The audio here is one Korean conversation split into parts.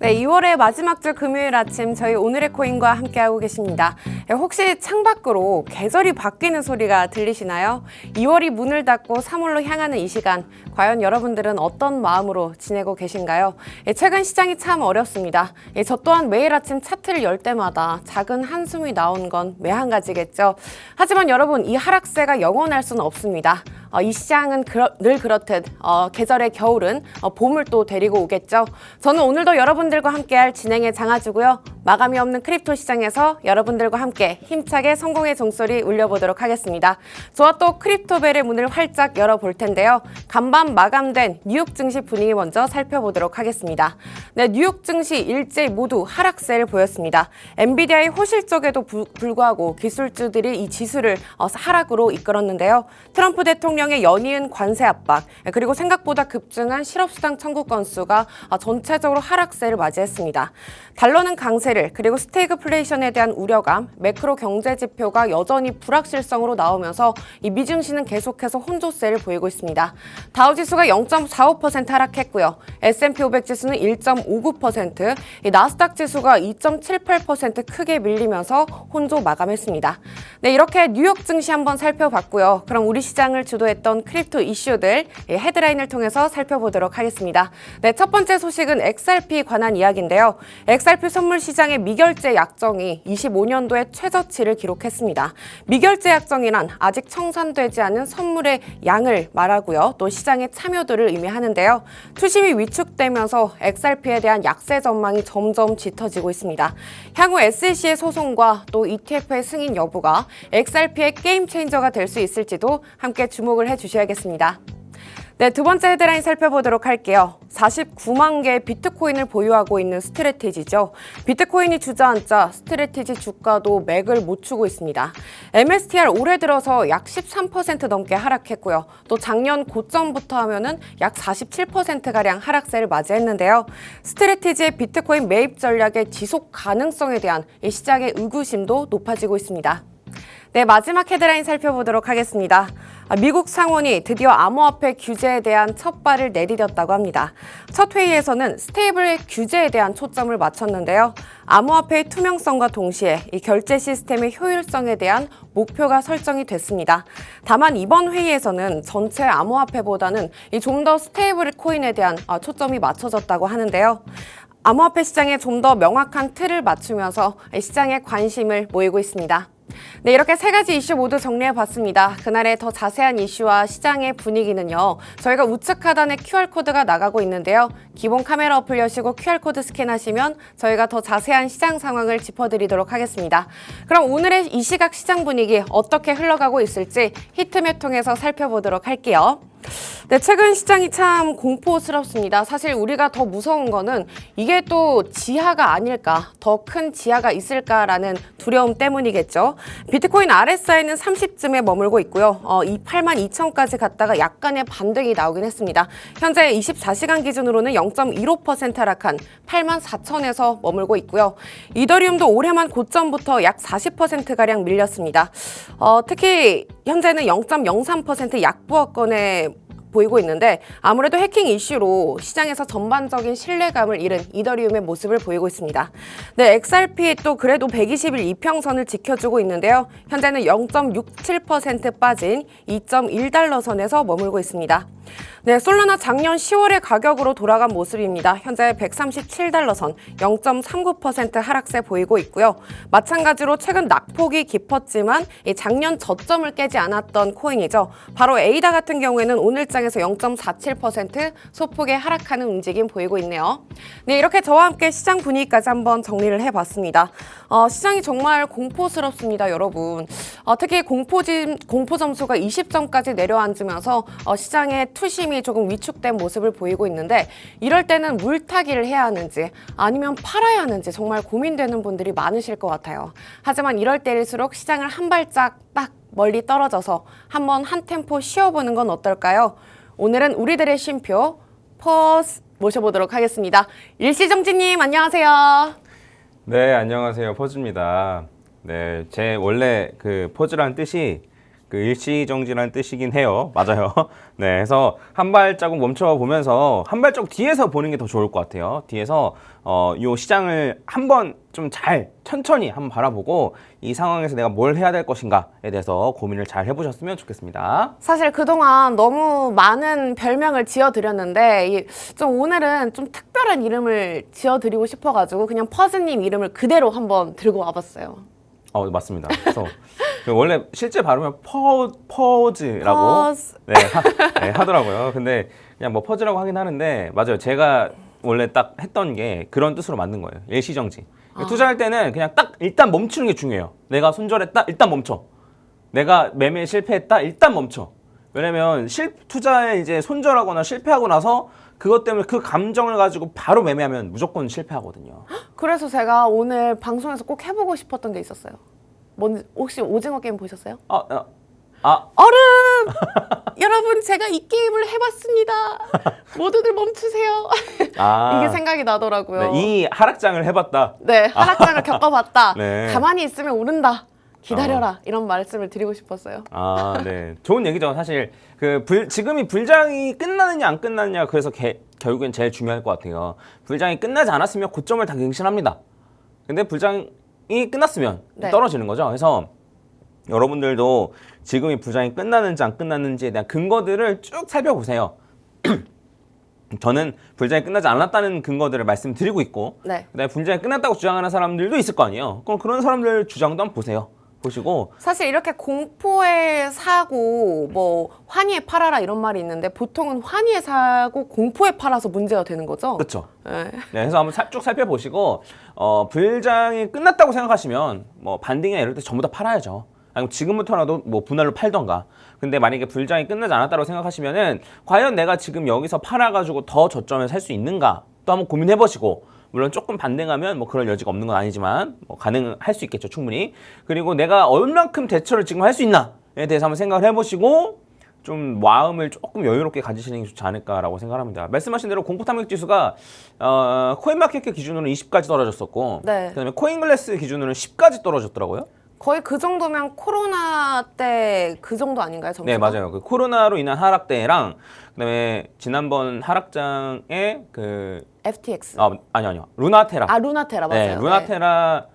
네, 2월의 마지막 주 금요일 아침 저희 오늘의 코인과 함께하고 계십니다. 혹시 창밖으로 계절이 바뀌는 소리가 들리시나요? 2월이 문을 닫고 3월로 향하는 이 시간, 과연 여러분들은 어떤 마음으로 지내고 계신가요? 최근 시장이 참 어렵습니다. 저 또한 매일 아침 차트를 열 때마다 작은 한숨이 나온 건 매한가지겠죠. 하지만 여러분, 이 하락세가 영원할 수는 없습니다. 이 시장은 늘 그렇듯 계절의 겨울은 봄을 또 데리고 오겠죠. 저는 오늘도 여러분들과 함께할 진행의 장아주고요. 마감이 없는 크립토 시장에서 여러분들과 함께 힘차게 성공의 종소리 울려보도록 하겠습니다. 저와 또 크립토벨의 문을 활짝 열어볼 텐데요. 간밤 마감된 뉴욕 증시 분위기 먼저 살펴보도록 하겠습니다. 네, 뉴욕 증시 일제히 모두 하락세를 보였습니다. 엔비디아의 호실적에도 불구하고 기술주들이 이 지수를 하락으로 이끌었는데요. 트럼프 대통령의 연이은 관세 압박, 그리고 생각보다 급증한 실업수당 청구 건수가 전체적으로 하락세를 맞이했습니다. 달러는 강세를, 그리고 스태그플레이션에 대한 우려감, 매크로 경제 지표가 여전히 불확실성으로 나오면서 이 미증시는 계속해서 혼조세를 보이고 있습니다. 다우지수가 0.45% 하락했고요. S&P 500 지수는 1.59%, 나스닥 지수가 2.78% 크게 밀리면서 혼조 마감했습니다. 네, 이렇게 뉴욕 증시 한번 살펴봤고요. 그럼 우리 시장을 주도했던 크립토 이슈들 헤드라인을 통해서 살펴보도록 하겠습니다. 네, 첫 번째 소식은 XRP 관한 이야기인데요. XRP 선물 시장의 미결제 약정이 25년도에 최저치를 기록했습니다. 미결제 약정이란 아직 청산되지 않은 선물의 양을 말하고요. 또 시장의 참여도를 의미하는데요. 투심이 위축되면서 XRP에 대한 약세 전망이 점점 짙어지고 있습니다. 향후 SEC의 소송과 또 ETF의 승인 여부가 XRP의 게임 체인저가 될 수 있을지도 함께 주목을 해주셔야겠습니다. 네, 두 번째 헤드라인 살펴보도록 할게요. 49만 개의 비트코인을 보유하고 있는 스트래티지죠. 비트코인이 주저앉자 스트래티지 주가도 맥을 못 추고 있습니다. MSTR 올해 들어서 약 13% 넘게 하락했고요. 또 작년 고점부터 하면은 약 47%가량 하락세를 맞이했는데요. 스트래티지의 비트코인 매입 전략의 지속 가능성에 대한 이 시장의 의구심도 높아지고 있습니다. 네, 마지막 헤드라인 살펴보도록 하겠습니다. 미국 상원이 드디어 암호화폐 규제에 대한 첫 발을 내디뎠다고 합니다. 첫 회의에서는 스테이블 규제에 대한 초점을 맞췄는데요. 암호화폐의 투명성과 동시에 이 결제 시스템의 효율성에 대한 목표가 설정이 됐습니다. 다만 이번 회의에서는 전체 암호화폐보다는 좀 더 스테이블 코인에 대한 초점이 맞춰졌다고 하는데요. 암호화폐 시장에 좀 더 명확한 틀을 맞추면서 시장에 관심을 모이고 있습니다. 네, 이렇게 세 가지 이슈 모두 정리해봤습니다. 그날의 더 자세한 이슈와 시장의 분위기는요, 저희가 우측 하단에 QR코드가 나가고 있는데요. 기본 카메라 어플 여시고 QR코드 스캔하시면 저희가 더 자세한 시장 상황을 짚어드리도록 하겠습니다. 그럼 오늘의 이 시각 시장 분위기 어떻게 흘러가고 있을지 히트맵 통해서 살펴보도록 할게요. 네, 최근 시장이 참 공포스럽습니다. 사실 우리가 더 무서운 거는 이게 또 지하가 아닐까, 더 큰 지하가 있을까라는 두려움 때문이겠죠. 비트코인 RSI는 30쯤에 머물고 있고요. 82,000까지 갔다가 약간의 반등이 나오긴 했습니다. 현재 24시간 기준으로는 0.15% 하락한 84,000에서 머물고 있고요. 이더리움도 올해만 고점부터 약 40%가량 밀렸습니다. 특히 현재는 0.03% 약보합권에 보이고 있는데 아무래도 해킹 이슈로 시장에서 전반적인 신뢰감을 잃은 이더리움의 모습을 보이고 있습니다. 네, XRP 또 그래도 120일 이평선을 지켜주고 있는데요. 현재는 0.67% 빠진 2.1달러 선에서 머물고 있습니다. 네, 솔라나 작년 10월의 가격으로 돌아간 모습입니다. 현재 137달러 선 0.39% 하락세 보이고 있고요. 마찬가지로 최근 낙폭이 깊었지만 작년 저점을 깨지 않았던 코인이죠. 바로 에이다 같은 경우에는 오늘장에서 0.47% 소폭의 하락하는 움직임 보이고 있네요. 네, 이렇게 저와 함께 시장 분위기까지 한번 정리를 해봤습니다. 시장이 정말 공포스럽습니다, 여러분. 특히 공포 점수가 20점까지 내려앉으면서 시장의 투심이 조금 위축된 모습을 보이고 있는데 이럴 때는 물타기를 해야 하는지 아니면 팔아야 하는지 정말 고민되는 분들이 많으실 것 같아요. 하지만 이럴 때일수록 시장을 한 발짝 딱 멀리 떨어져서 한번 한 템포 쉬어보는 건 어떨까요? 오늘은 우리들의 쉼표 퍼스 모셔보도록 하겠습니다. 일시정지님 안녕하세요. 네, 안녕하세요. 포즈입니다. 네, 제 원래 그 포즈라는 뜻이 그 일시정지라는 뜻이긴 해요. 맞아요. 네, 그래서 한 발자국 멈춰보면서 한 발자국 뒤에서 보는 게 더 좋을 것 같아요. 뒤에서 요 시장을 한번 좀 잘 천천히 한번 바라보고 이 상황에서 내가 뭘 해야 될 것인가에 대해서 고민을 잘 해보셨으면 좋겠습니다. 사실 그동안 너무 많은 별명을 지어드렸는데 좀 오늘은 좀 특별한 이름을 지어드리고 싶어가지고 그냥 퍼즈님 이름을 그대로 한번 들고 와봤어요. 맞습니다. 그래서 원래 실제 발음은 퍼즈라고 퍼즈. 네, 하더라고요. 근데 그냥 뭐 퍼즈라고 하긴 하는데 맞아요. 제가 원래 딱 했던 게 그런 뜻으로 만든 거예요. 일시정지. 투자할 때는 그냥 딱 일단 멈추는 게 중요해요. 내가 손절했다? 일단 멈춰. 내가 매매에 실패했다? 일단 멈춰. 왜냐면 투자에 이제 손절하거나 실패하고 나서 그것 때문에 그 감정을 가지고 바로 매매하면 무조건 실패하거든요. 그래서 제가 오늘 방송에서 꼭 해보고 싶었던 게 있었어요. 뭔지 혹시 오징어 게임 보셨어요? 얼음! 여러분 제가 이 게임을 해봤습니다. 모두들 멈추세요. 이게 생각이 나더라고요. 네, 이 하락장을 해봤다. 네, 하락장을 겪어봤다. 네. 가만히 있으면 오른다. 기다려라. 이런 말씀을 드리고 싶었어요. 네. 좋은 얘기죠. 사실 지금이 불장이 끝나느냐 안 끝나느냐 그래서 결국엔 제일 중요할 것 같아요. 불장이 끝나지 않았으면 고점을 다 갱신합니다. 근데 불장이 끝났으면 네. 떨어지는 거죠. 그래서 여러분들도 지금이 불장이 끝나는지 안 끝났는지에 대한 근거들을 쭉 살펴보세요. 저는 불장이 끝나지 않았다는 근거들을 말씀드리고 있고 네. 그다음에 불장이 끝났다고 주장하는 사람들도 있을 거 아니에요. 그럼 그런 사람들 주장도 한번 보시고 사실 이렇게 공포에 사고 뭐 환희에 팔아라 이런 말이 있는데 보통은 환희에 사고 공포에 팔아서 문제가 되는 거죠? 그렇죠. 네. 네, 그래서 한번 쭉 살펴보시고 불장이 끝났다고 생각하시면 뭐 반등이나 이럴 때 전부 다 팔아야죠. 아니면 지금부터라도 뭐 분할로 팔던가. 근데 만약에 불장이 끝나지 않았다고 생각하시면은 과연 내가 지금 여기서 팔아가지고 더 저점에 살 수 있는가 또 한번 고민해보시고 물론 조금 반등하면 뭐 그럴 여지가 없는 건 아니지만 뭐 가능할 수 있겠죠 충분히. 그리고 내가 얼만큼 대처를 지금 할 수 있나에 대해서 한번 생각을 해보시고 좀 마음을 조금 여유롭게 가지시는 게 좋지 않을까라고 생각합니다. 말씀하신 대로 공포탐욕 지수가 코인마켓캡 기준으로는 20까지 떨어졌었고 네. 그다음에 코인글래스 기준으로는 10까지 떨어졌더라고요. 거의 그 정도면 코로나 때 그 정도 아닌가요? 점수가? 네, 맞아요. 그 코로나로 인한 하락대랑 그다음에 지난번 하락장에 FTX. 아니요. 루나테라. 루나테라 맞아요. 네, 루나테라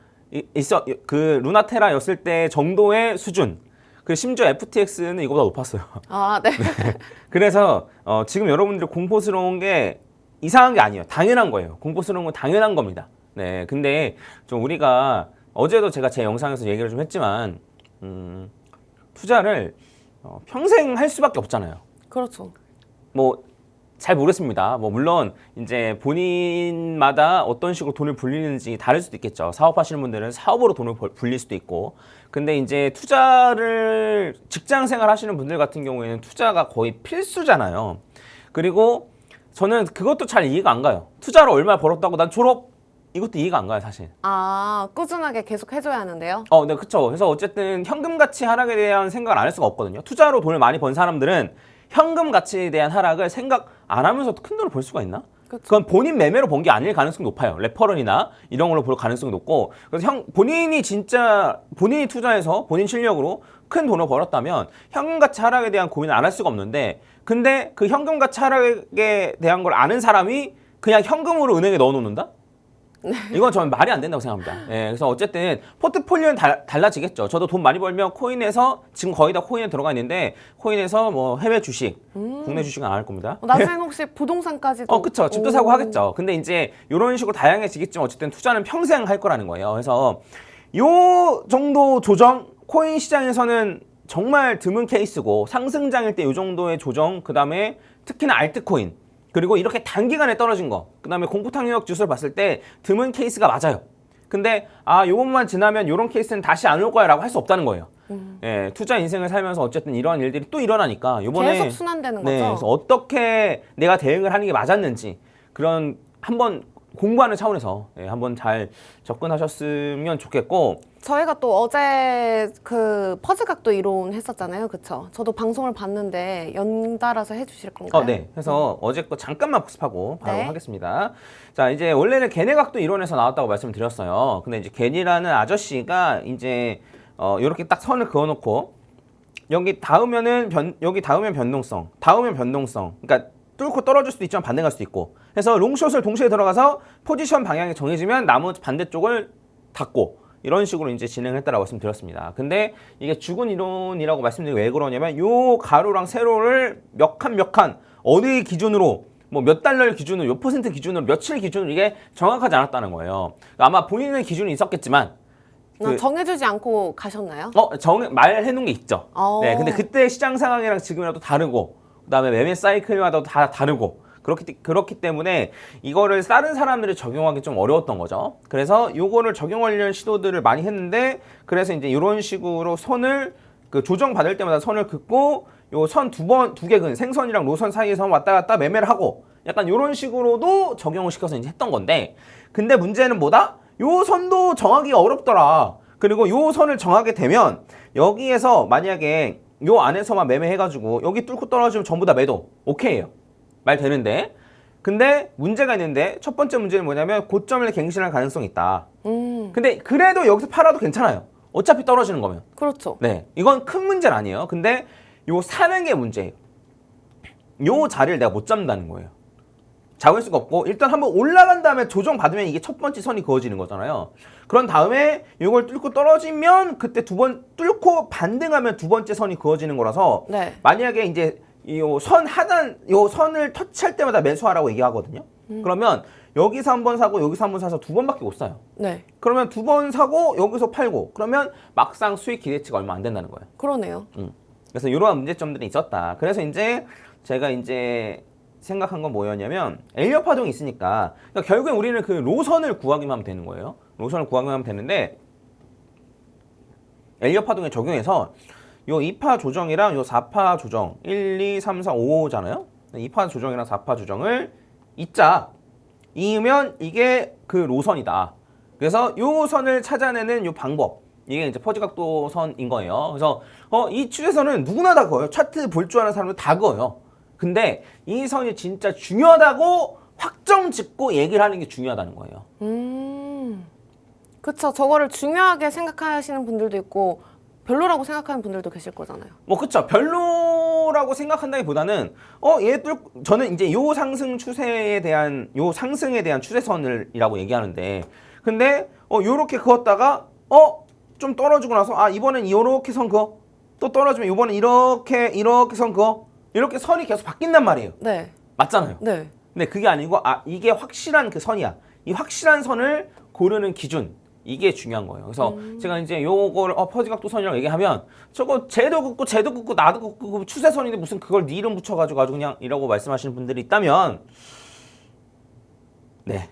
그 루나테라였을 때 정도의 수준. 그 심지어 FTX는 이거보다 높았어요. 네. 그래서 지금 여러분들 공포스러운 게 이상한 게 아니에요. 당연한 거예요. 공포스러운 건 당연한 겁니다. 네, 근데 좀 우리가 어제도 제가 제 영상에서 얘기를 좀 했지만 투자를 평생 할 수밖에 없잖아요. 그렇죠. 뭐 잘 모르겠습니다. 뭐 물론 이제 본인마다 어떤 식으로 돈을 불리는지 다를 수도 있겠죠. 사업하시는 분들은 사업으로 돈을 불릴 수도 있고. 근데 이제 투자를 직장 생활 하시는 분들 같은 경우에는 투자가 거의 필수잖아요. 그리고 저는 그것도 잘 이해가 안 가요. 투자로 얼마 벌었다고 난 졸업 이것도 이해가 안 가요, 사실. 꾸준하게 계속 해줘야 하는데요? 네, 그쵸. 그래서 어쨌든 현금 가치 하락에 대한 생각을 안 할 수가 없거든요. 투자로 돈을 많이 번 사람들은 현금 가치에 대한 하락을 생각 안 하면서 큰 돈을 벌 수가 있나? 그쵸. 그건 본인 매매로 번 게 아닐 가능성이 높아요. 레퍼런이나 이런 걸로 볼 가능성이 높고. 그래서 본인이 투자해서 본인 실력으로 큰 돈을 벌었다면 현금 가치 하락에 대한 고민을 안 할 수가 없는데, 근데 그 현금 가치 하락에 대한 걸 아는 사람이 그냥 현금으로 은행에 넣어 놓는다? 이건 저는 말이 안 된다고 생각합니다. 그래서 어쨌든 포트폴리오는 달라지겠죠. 저도 돈 많이 벌면 코인에서 지금 거의 다 코인에 들어가 있는데 코인에서 뭐 해외 주식, 국내 주식은 안 할 겁니다. 나중에는 혹시 부동산까지도? 그쵸. 집도 사고 하겠죠. 근데 이제 이런 식으로 다양해지겠지만 어쨌든 투자는 평생 할 거라는 거예요. 그래서 요 정도 조정, 코인 시장에서는 정말 드문 케이스고 상승장일 때 요 정도의 조정, 그 다음에 특히나 알트코인, 그리고 이렇게 단기간에 떨어진 거, 그 다음에 공포탐욕 지수를 봤을 때 드문 케이스가 맞아요. 근데 요것만 지나면 요런 케이스는 다시 안 올 거야 라고 할 수 없다는 거예요. 투자 인생을 살면서 어쨌든 이러한 일들이 또 일어나니까 요번에 계속 순환되는 거죠? 그래서 어떻게 내가 대응을 하는 게 맞았는지 그런 한번 공부하는 차원에서 한번 잘 접근하셨으면 좋겠고, 저희가 또 어제 그 퍼즐각도 이론 했었잖아요. 그쵸? 저도 방송을 봤는데 연달아서 해주실 건가요? 네. 그래서 어제 거 잠깐만 복습하고 바로 네. 하겠습니다. 자, 이제 원래는 개내각도 이론에서 나왔다고 말씀을 드렸어요. 근데 이제 개니라는 아저씨가 이제 이렇게 딱 선을 그어놓고 여기 닿으면은 여기 닿으면 변동성, 닿으면 변동성. 그러니까 뚫고 떨어질 수도 있지만 반대갈 수도 있고. 해서 롱숏을 동시에 들어가서 포지션 방향이 정해지면 나머지 반대쪽을 닫고 이런 식으로 이제 진행을 했다라고 말씀드렸습니다. 근데 이게 죽은 이론이라고 말씀드린 게 왜 그러냐면 요 가로랑 세로를 몇 칸 어느 기준으로 뭐 몇 달러를 기준으로 몇 퍼센트 기준으로 며칠 기준으로 이게 정확하지 않았다는 거예요. 아마 본인은 기준이 있었겠지만 정해주지 않고 가셨나요? 말해놓은 게 있죠. 네, 근데 그때 시장 상황이랑 지금이랑 또 다르고, 그다음에 매매 사이클마다도 다 다르고, 그렇기 때문에 이거를 다른 사람들이 적용하기 좀 어려웠던 거죠. 그래서 요거를 적용하려는 시도들을 많이 했는데, 그래서 이제 이런 식으로 선을 조정 받을 때마다 선을 긋고, 요 선 두 개 근 생선이랑 노선 사이에서 왔다 갔다 매매를 하고, 약간 이런 식으로도 적용을 시켜서 이제 했던 건데, 근데 문제는 뭐다? 요 선도 정하기가 어렵더라. 그리고 요 선을 정하게 되면 여기에서 만약에 요 안에서만 매매해가지고 여기 뚫고 떨어지면 전부 다 매도 오케이예요. 말 되는데, 근데 문제가 있는데 첫 번째 문제는 뭐냐면 고점을 갱신할 가능성이 있다. 근데 그래도 여기서 팔아도 괜찮아요. 어차피 떨어지는 거면. 그렇죠. 네, 이건 큰 문제는 아니에요. 근데 요 사는 게 문제예요. 요 자리를 내가 못 잡는다는 거예요. 잡을 수가 없고 일단 한번 올라간 다음에 조정 받으면 이게 첫 번째 선이 그어지는 거잖아요. 그런 다음에 이걸 뚫고 떨어지면 그때 두 번 뚫고 반등하면 두 번째 선이 그어지는 거라서 네. 만약에 이제 요 선 하단 요 선을 터치할 때마다 매수하라고 얘기하거든요. 그러면 여기서 한 번 사고 여기서 한 번 사서 두 번밖에 못 사요. 네. 그러면 두 번 사고 여기서 팔고 그러면 막상 수익 기대치가 얼마 안 된다는 거예요. 그러네요. 그래서 이러한 문제점들이 있었다. 그래서 이제 제가 이제 생각한 건 뭐였냐면 엘리엇 파동이 있으니까 그러니까 결국에 우리는 그 로선을 구하기만 하면 되는 거예요. 로선을 구하기만 하면 되는데 엘리엇 파동에 적용해서 요 2파 조정이랑 요 4파 조정 1, 2, 3, 4, 5잖아요. 2파 조정이랑 4파 조정을 이으면 이게 그 로선이다. 그래서 요 선을 찾아내는 요 방법 이게 이제 퍼지각도 선인 거예요. 그래서 이 추세선은 누구나 다 그어요. 차트 볼 줄 아는 사람은 다 그어요. 근데 이 선이 진짜 중요하다고 확정 짓고 얘기를 하는 게 중요하다는 거예요. 그쵸. 저거를 중요하게 생각하시는 분들도 있고 별로라고 생각하는 분들도 계실 거잖아요. 뭐 그쵸. 별로라고 생각한다기보다는 저는 이제 요 상승 추세에 대한 요 상승에 대한 추세선이라고 얘기하는데 근데 요렇게 그었다가 좀 떨어지고 나서 이번엔 요렇게 선 그어 또 떨어지면 이번엔 이렇게 선 그어 이렇게 선이 계속 바뀐단 말이에요. 네. 맞잖아요. 네. 근데 그게 아니고 이게 확실한 그 선이야. 이 확실한 선을 고르는 기준 이게 중요한 거예요. 그래서 제가 이제 요걸 퍼지각도 선이라고 얘기하면 저거 쟤도 긋고 나도 긋고 추세선인데 무슨 그걸 네 이름 붙여가지고 아주 그냥 이라고 말씀하시는 분들이 있다면 네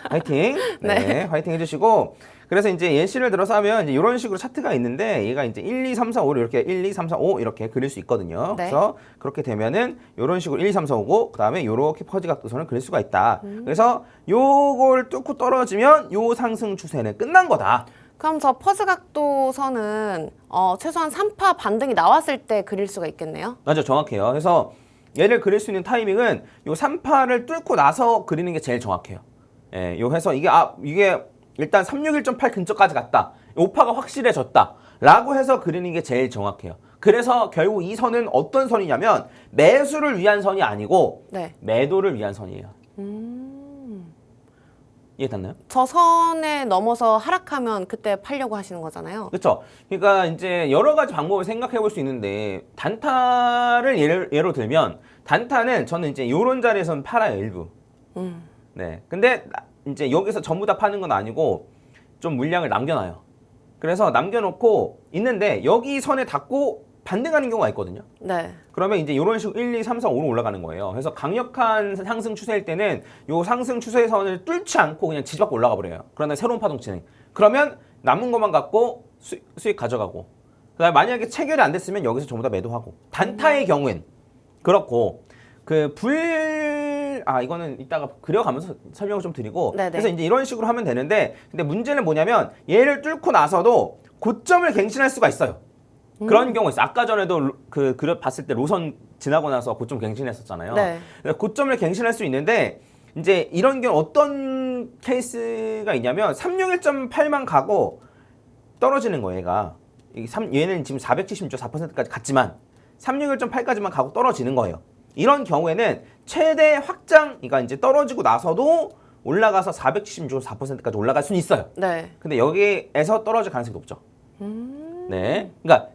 화이팅 네 화이팅 해주시고 그래서 이제 예시를 들어서 하면 이제 이런 식으로 차트가 있는데 얘가 이제 1, 2, 3, 4, 5를 이렇게 1, 2, 3, 4, 5 이렇게 그릴 수 있거든요. 네. 그래서 그렇게 되면은 이런 식으로 1, 2, 3, 4, 5고 그다음에 요렇게 퍼지각도선을 그릴 수가 있다. 그래서 요걸 뚫고 떨어지면 요 상승 추세는 끝난 거다. 그럼 저 퍼즈각도선은 최소한 3파 반등이 나왔을 때 그릴 수가 있겠네요. 맞아, 정확해요. 그래서 얘를 그릴 수 있는 타이밍은 요 3파를 뚫고 나서 그리는 게 제일 정확해요. 예, 요 해서 이게 일단 361.8 근처까지 갔다. 5파가 확실해졌다. 라고 해서 그리는 게 제일 정확해요. 그래서 결국 이 선은 어떤 선이냐면 매수를 위한 선이 아니고 네. 매도를 위한 선이에요. 이해됐나요? 저 선에 넘어서 하락하면 그때 팔려고 하시는 거잖아요. 그렇죠. 그러니까 이제 여러 가지 방법을 생각해 볼 수 있는데 단타를 예로 들면 단타는 저는 이제 요런 자리에서는 팔아요, 일부. 네. 근데 이제 여기서 전부 다 파는 건 아니고 좀 물량을 남겨놔요. 그래서 남겨놓고 있는데 여기 선에 닿고 반등하는 경우가 있거든요. 네. 그러면 이제 이런 식으로 1, 2, 3, 4, 5로 올라가는 거예요. 그래서 강력한 상승 추세일 때는 요 상승 추세선을 뚫지 않고 그냥 지지받고 올라가 버려요. 그러나 새로운 파동 진행. 그러면 남은 것만 갖고 수익 가져가고. 그다음에 만약에 체결이 안 됐으면 여기서 전부 다 매도하고. 단타의 경우엔 그렇고 이거는 이따가 그려가면서 설명을 좀 드리고. 네네. 그래서 이제 이런 식으로 하면 되는데 근데 문제는 뭐냐면 얘를 뚫고 나서도 고점을 갱신할 수가 있어요. 그런 경우 있어요. 아까 전에도 그려 봤을 때 로선 지나고 나서 고점 갱신했었잖아요. 네. 고점을 갱신할 수 있는데 이제 이런 경우 어떤 케이스가 있냐면 361.8만 가고 떨어지는 거예요. 얘가 얘는 지금 476.4%까지 갔지만 361.8까지만 가고 떨어지는 거예요. 이런 경우에는 최대 확장, 그러니까 이제 떨어지고 나서도 올라가서 476.4%까지 올라갈 수는 있어요. 네. 근데 여기에서 떨어질 가능성이 높죠. 네. 그러니까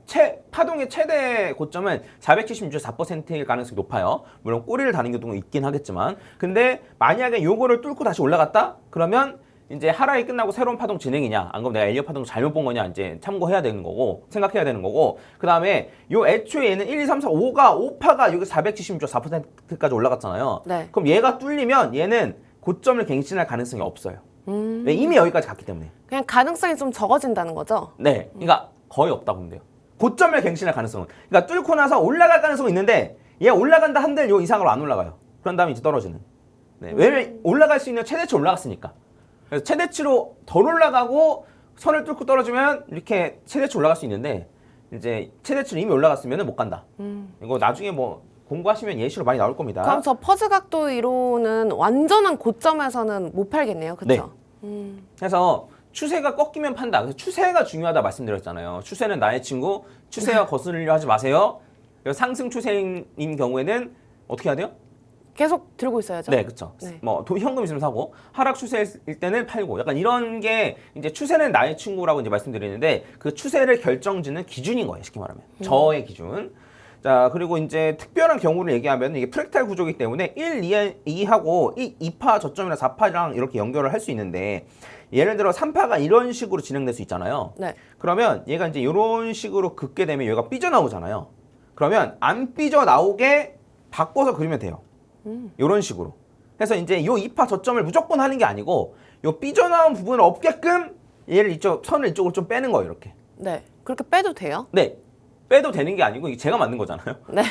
파동의 최대 고점은 476.4%일 가능성이 높아요. 물론 꼬리를 다는 경우도 있긴 하겠지만. 근데 만약에 요거를 뚫고 다시 올라갔다? 그러면 이제 하락이 끝나고 새로운 파동 진행이냐, 안 그럼 내가 엘리엇 파동 잘못 본 거냐, 이제 참고해야 되는 거고, 생각해야 되는 거고, 그 다음에 요 애초에 얘는 1, 2, 3, 4, 5파가 여기 476.4%까지 올라갔잖아요. 네. 그럼 얘가 뚫리면 얘는 고점을 갱신할 가능성이 없어요. 네, 이미 여기까지 갔기 때문에. 그냥 가능성이 좀 적어진다는 거죠? 네, 그러니까 거의 없다고 보면 돼요. 고점을 갱신할 가능성은. 그러니까 뚫고 나서 올라갈 가능성은 있는데 얘 올라간다 한들 요 이상으로 안 올라가요. 그런 다음에 이제 떨어지는. 네, 왜냐면 올라갈 수 있는 최대치 올라갔으니까. 그래서 최대치로 덜 올라가고 선을 뚫고 떨어지면 이렇게 최대치 올라갈 수 있는데 이제 최대치로 이미 올라갔으면 못 간다. 이거 나중에 뭐 공부하시면 예시로 많이 나올 겁니다. 그럼 저 퍼즈 각도 이론은 완전한 고점에서는 못 팔겠네요. 그렇죠? 그래서 추세가 꺾이면 판다. 그래서 추세가 중요하다 말씀드렸잖아요. 추세는 나의 친구. 추세와 거스르려 하지 마세요. 그래서 상승 추세인 경우에는 어떻게 해야 돼요? 계속 들고 있어야죠. 네, 그렇죠. 네. 뭐 현금 있으면 사고 하락 추세일 때는 팔고 약간 이런 게 이제 추세는 나의 친구라고 이제 말씀드리는데 그 추세를 결정짓는 기준인 거예요. 쉽게 말하면 저의 기준. 자, 그리고 이제 특별한 경우를 얘기하면 이게 프랙탈 구조이기 때문에 1, 2하고 2파 저점이랑 4파랑 이렇게 연결을 할 수 있는데 예를 들어 3파가 이런 식으로 진행될 수 있잖아요. 네. 그러면 얘가 이제 이런 식으로 긋게 되면 얘가 삐져나오잖아요. 그러면 안 삐져나오게 바꿔서 그리면 돼요. 이런 식으로. 그래서 이제 요 2파 저점을 무조건 하는 게 아니고 요 삐져나온 부분을 없게끔 얘를 선을 이쪽으로 좀 빼는 거예요. 이렇게. 네. 그렇게 빼도 돼요? 네. 빼도 되는 게 아니고 이게 제가 만든 거잖아요. 네.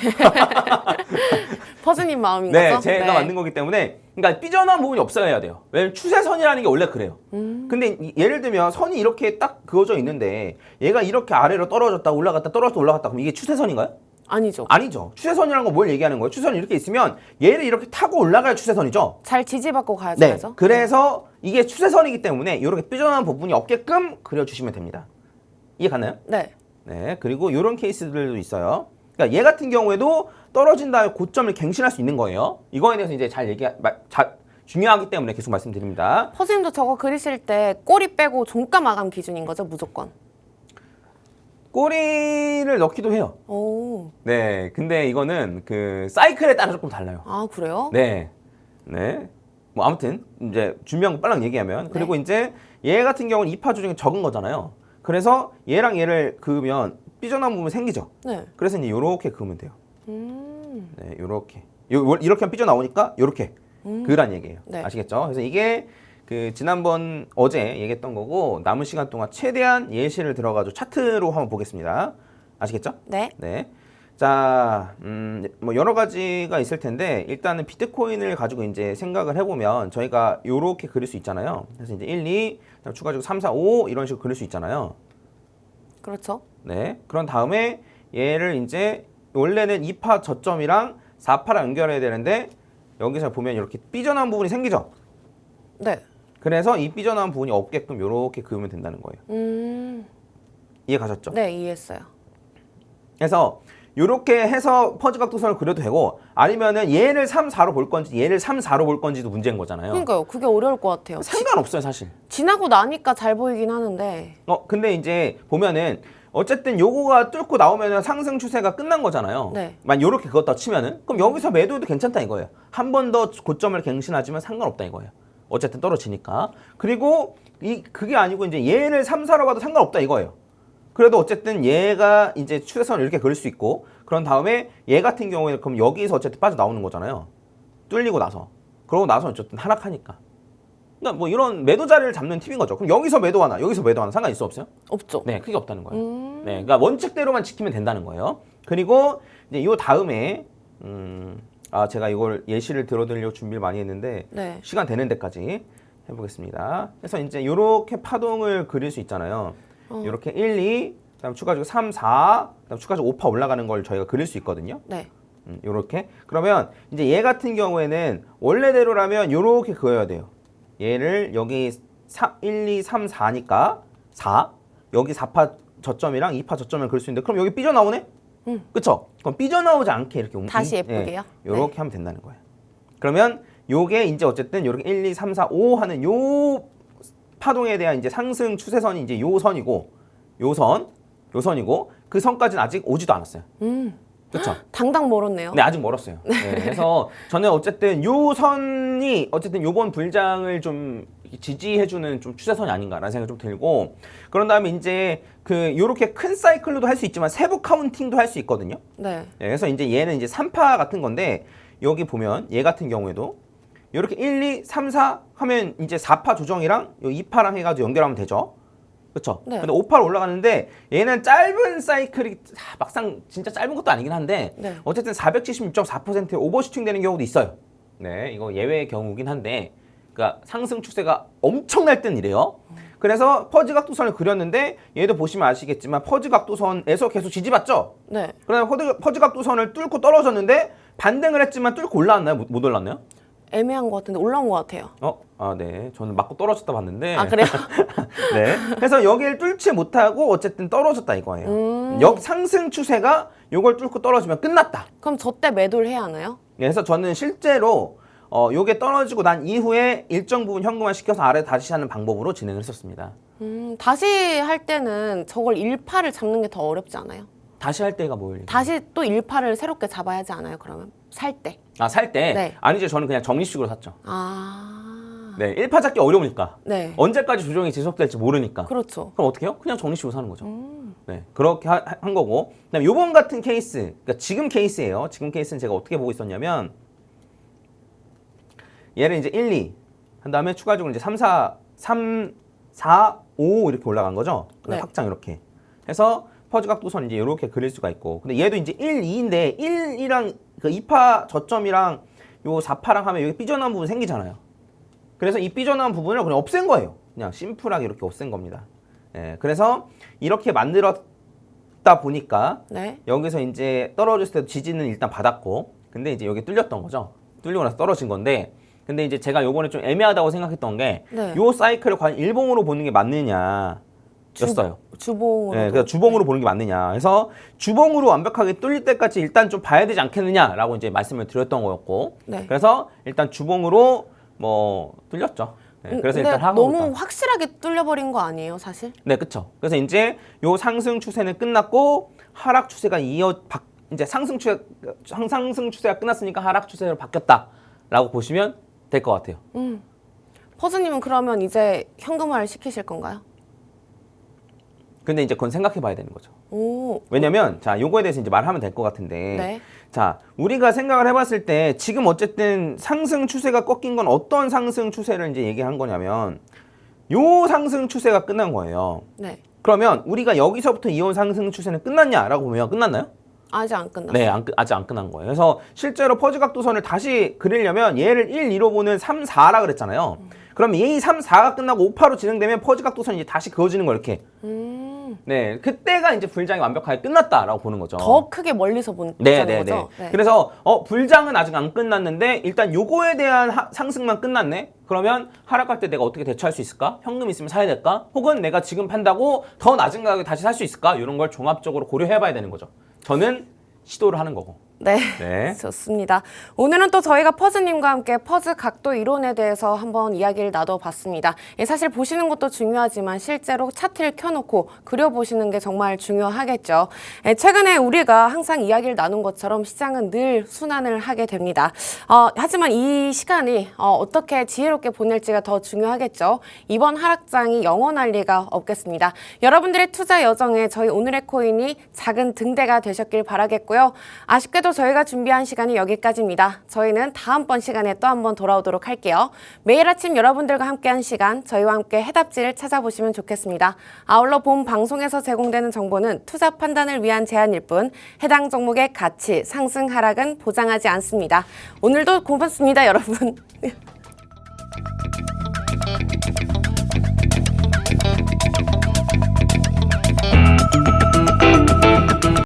퍼즈님 마음인 네, 거죠? 제가 만든 거기 때문에 그러니까 삐져나온 부분이 없어야 돼요. 왜냐면 추세선이라는 게 원래 그래요. 근데 예를 들면 선이 이렇게 딱 그어져 있는데 얘가 이렇게 아래로 떨어졌다 올라갔다 떨어졌다 올라갔다 그럼 이게 추세선인가요? 아니죠. 아니죠. 추세선이라는 건 뭘 얘기하는 거예요? 추세선이 이렇게 있으면 얘를 이렇게 타고 올라가야 추세선이죠. 잘 지지받고 가야죠. 네. 그죠? 그래서 이게 추세선이기 때문에 이렇게 삐져나온 부분이 없게끔 그려주시면 됩니다. 이해 갔나요? 네. 네. 그리고 이런 케이스들도 있어요. 그러니까 얘 같은 경우에도 떨어진 다음에 고점을 갱신할 수 있는 거예요. 이거에 대해서 이제 중요하기 때문에 계속 말씀드립니다. 퍼즈님도 저거 그리실 때 꼬리 빼고 종가 마감 기준인 거죠? 무조건. 꼬리를 넣기도 해요. 오. 네. 근데 이거는 그 사이클에 따라 조금 달라요. 아, 그래요? 네. 네. 뭐 아무튼 이제 준비한 거 빨랑 얘기하면 그리고 이제 얘 같은 경우는 2파 조정이 적은 거잖아요. 그래서 얘랑 얘를 그으면 삐져나온 부분이 생기죠. 네. 그래서 이제 요렇게 그으면 돼요. 네, 요렇게. 이렇게 하면 삐져나오니까 요렇게 그으란 얘기예요. 네. 아시겠죠? 그래서 이게 그 지난번 어제 얘기했던 거고 남은 시간 동안 최대한 예시를 들어가지고 차트로 한번 보겠습니다. 아시겠죠? 네. 네. 자, 뭐 여러 가지가 있을 텐데 일단은 비트코인을 가지고 이제 생각을 해보면 저희가 요렇게 그릴 수 있잖아요. 그래서 이제 1, 2, 추가적으로 3, 4, 5 이런 식으로 그릴 수 있잖아요. 그렇죠. 네. 그런 다음에 얘를 이제 원래는 2파 저점이랑 4파랑 연결해야 되는데 여기서 보면 이렇게 삐져나온 부분이 생기죠. 네. 그래서 이 삐져나온 부분이 없게끔 이렇게 그으면 된다는 거예요. 이해 가셨죠? 네, 이해했어요. 그래서 이렇게 해서 퍼즈 각도선을 그려도 되고 아니면은 얘를 3, 4로 볼 건지 얘를 3, 4로 볼 건지도 문제인 거잖아요. 그러니까요. 그게 어려울 것 같아요. 상관없어요, 사실. 지나고 나니까 잘 보이긴 하는데. 근데 이제 보면은 어쨌든 요거가 뚫고 나오면은 상승 추세가 끝난 거잖아요. 네. 만 요렇게 그었다 치면은 그럼 여기서 매도해도 괜찮다 이거예요. 한 번 더 고점을 갱신하지만 상관없다 이거예요. 어쨌든 떨어지니까. 그리고 그게 아니고 이제 얘를 3, 4로 봐도 상관없다 이거예요. 그래도 어쨌든 얘가 이제 추세선을 이렇게 그릴 수 있고 그런 다음에 얘 같은 경우에는 그럼 여기서 어쨌든 빠져나오는 거잖아요. 뚫리고 나서. 그러고 나서 어쨌든 하락하니까. 그러니까 뭐 이런 매도 자리를 잡는 팁인 거죠. 그럼 여기서 매도 하나, 여기서 매도 하나 상관 있어 없어요? 없죠. 네, 크게 없다는 거예요. 네, 그러니까 원칙대로만 지키면 된다는 거예요. 그리고 이제 요 다음에 제가 이걸 예시를 들어드리려고 준비를 많이 했는데 네. 시간 되는 데까지 해보겠습니다. 그래서 이제 요렇게 파동을 그릴 수 있잖아요. 요렇게 1, 2, 그다음 추가적으로 3, 4, 그다음 추가적으로 5파 올라가는 걸 저희가 그릴 수 있거든요. 네. 요렇게. 그러면 이제 얘 같은 경우에는 원래대로라면 요렇게 그어야 돼요. 얘를 여기 1, 2, 3, 4니까 4, 여기 4파 저점이랑 2파 저점을 그릴 수 있는데 그럼 여기 삐져나오네? 그쵸? 그럼 삐져나오지 않게 이렇게 다시 예쁘게요? 이렇게 하면 된다는 거예요. 그러면 요게 이제 어쨌든 요렇게 1, 2, 3, 4, 5 하는 요 파동에 대한 이제 상승 추세선이 이제 요 선이고 요 선이고 그 선까지는 아직 오지도 않았어요. 그렇죠? 당당 멀었네요. 네, 아직 멀었어요. 네, 그래서 저는 어쨌든 요 선이 어쨌든 요번 불장을 좀 지지해주는 좀 추세선이 아닌가라는 생각이 좀 들고 그런 다음에 이제 그 요렇게 큰 사이클로도 할 수 있지만 세부 카운팅도 할 수 있거든요. 네. 네, 그래서 이제 얘는 이제 3파 같은 건데 여기 보면 얘 같은 경우에도 이렇게 1, 2, 3, 4 하면 이제 4파 조정이랑 요 2파랑 해가지고 연결하면 되죠. 그렇죠? 네. 근데 5파로 올라가는데 얘는 짧은 사이클이 막상 진짜 짧은 것도 아니긴 한데 네. 어쨌든 476.4%의 오버슈팅 되는 경우도 있어요. 네, 이거 예외의 경우긴 한데 그러니까 상승 추세가 엄청날 땐 이래요. 그래서 퍼즈 각도선을 그렸는데 얘도 보시면 아시겠지만 퍼즈 각도선에서 계속 지지받죠? 네. 그다음에 퍼즈 각도선을 뚫고 떨어졌는데 반등을 했지만 뚫고 올라왔나요? 못 올랐나요? 애매한 것 같은데 올라온 것 같아요. 네. 저는 맞고 떨어졌다 봤는데. 아, 그래요? 네. 그래서 여기를 뚫지 못하고 어쨌든 떨어졌다 이거예요. 상승 추세가 요걸 뚫고 떨어지면 끝났다. 그럼 저 때 매도를 해야 하나요? 그래서 저는 실제로 요게 떨어지고 난 이후에 일정 부분 현금화 시켜서 아래 다시 하는 방법으로 진행을 했었습니다. 다시 할 때는 저걸 1파를 잡는 게 더 어렵지 않아요? 다시 할 때가 뭐예요? 다시 또 1파를 새롭게 잡아야 하지 않아요, 그러면? 살 때. 살 때? 네. 아니죠. 저는 그냥 적립식으로 샀죠. 아. 네. 1파 잡기 어려우니까. 네. 언제까지 조정이 지속될지 모르니까. 그렇죠. 그럼 어떻게 해요? 그냥 적립식으로 사는 거죠. 네, 그렇게 한 거고. 그다음에 요번 같은 케이스, 그러니까 지금 케이스예요. 지금 케이스는 제가 어떻게 보고 있었냐면 얘를 이제 1, 2 한 다음에 추가적으로 이제 3, 4, 5 이렇게 올라간 거죠. 네. 확장 이렇게 해서 퍼즈 각도선 이제 이렇게 그릴 수가 있고. 근데 얘도 이제 1, 2인데 1이랑 그 2파 저점이랑 요 4파랑 하면 여기 삐져나온 부분 생기잖아요. 그래서 이 삐져나온 부분을 그냥 없앤 거예요. 그냥 심플하게 이렇게 없앤 겁니다. 예, 그래서 이렇게 만들었다 보니까 네. 여기서 이제 떨어졌을 때도 지지는 일단 받았고, 근데 이제 여기 뚫렸던 거죠. 뚫리고 나서 떨어진 건데, 근데 이제 제가 요번에 좀 애매하다고 생각했던 게, 네. 요 사이클을 과연 일봉으로 보는 게 맞느냐 였어요. 주봉으로. 네, 그래서 주봉으로 보는 게 맞느냐. 그래서 주봉으로 완벽하게 뚫릴 때까지 일단 좀 봐야 되지 않겠느냐라고 이제 말씀을 드렸던 거였고, 네. 그래서 일단 주봉으로 뭐 뚫렸죠. 네, 그래서 근데 일단 하고 너무 확실하게 뚫려버린 거 아니에요, 사실? 네, 그쵸. 그래서 이제 요 상승 추세는 끝났고 하락 추세가 이제 상승 추세가 끝났으니까 하락 추세로 바뀌었다라고 보시면 될 것 같아요. 퍼즈님은 그러면 이제 현금화를 시키실 건가요? 근데 이제 그건 생각해-봐야 되는 거죠. 오. 왜냐면 자, 요거에 대해서 이제 말하면 될 것 같은데, 네. 자, 우리가 생각을 해봤을 때 지금 어쨌든 상승 추세가 꺾인 건 어떤 상승 추세를 이제 얘기한 거냐면 요 상승 추세가 끝난 거예요. 네. 그러면 우리가 여기서부터 이어온 상승 추세는 끝났냐라고 보면 끝났나요? 아직 안 끝났어요. 네, 아직 안 끝난 거예요. 그래서 실제로 퍼즈 각도선을 다시 그리려면 얘를 1, 2로 보는 3, 4라 그랬잖아요. 그럼 이 3, 4가 끝나고 5파로 진행되면 퍼즈 각도선이 이제 다시 그어지는 거 이렇게. 네, 그때가 이제 불장이 완벽하게 끝났다라고 보는 거죠. 더 크게 멀리서 보는 거죠? 네. 그래서 불장은 아직 안 끝났는데 일단 요거에 대한 상승만 끝났네? 그러면 하락할 때 내가 어떻게 대처할 수 있을까? 현금 있으면 사야 될까? 혹은 내가 지금 판다고 더 낮은 가격에 다시 살 수 있을까? 이런 걸 종합적으로 고려해봐야 되는 거죠. 저는 시도를 하는 거고. 네. 네. 좋습니다. 오늘은 또 저희가 퍼즈님과 함께 퍼즈 각도 이론에 대해서 한번 이야기를 나눠봤습니다. 사실 보시는 것도 중요하지만 실제로 차트를 켜놓고 그려보시는 게 정말 중요하겠죠. 최근에 우리가 항상 이야기를 나눈 것처럼 시장은 늘 순환을 하게 됩니다. 하지만 이 시간이 어떻게 지혜롭게 보낼지가 더 중요하겠죠. 이번 하락장이 영원할 리가 없겠습니다. 여러분들의 투자 여정에 저희 오늘의 코인이 작은 등대가 되셨길 바라겠고요. 아쉽게도 저희가 준비한 시간이 여기까지입니다. 저희는 다음번 시간에 또 한 번 돌아오도록 할게요. 매일 아침 여러분들과 함께한 시간, 저희와 함께 해답지를 찾아보시면 좋겠습니다. 아울러 본 방송에서 제공되는 정보는 투자 판단을 위한 제안일 뿐 해당 종목의 가치, 상승, 하락은 보장하지 않습니다. 오늘도 고맙습니다, 여러분.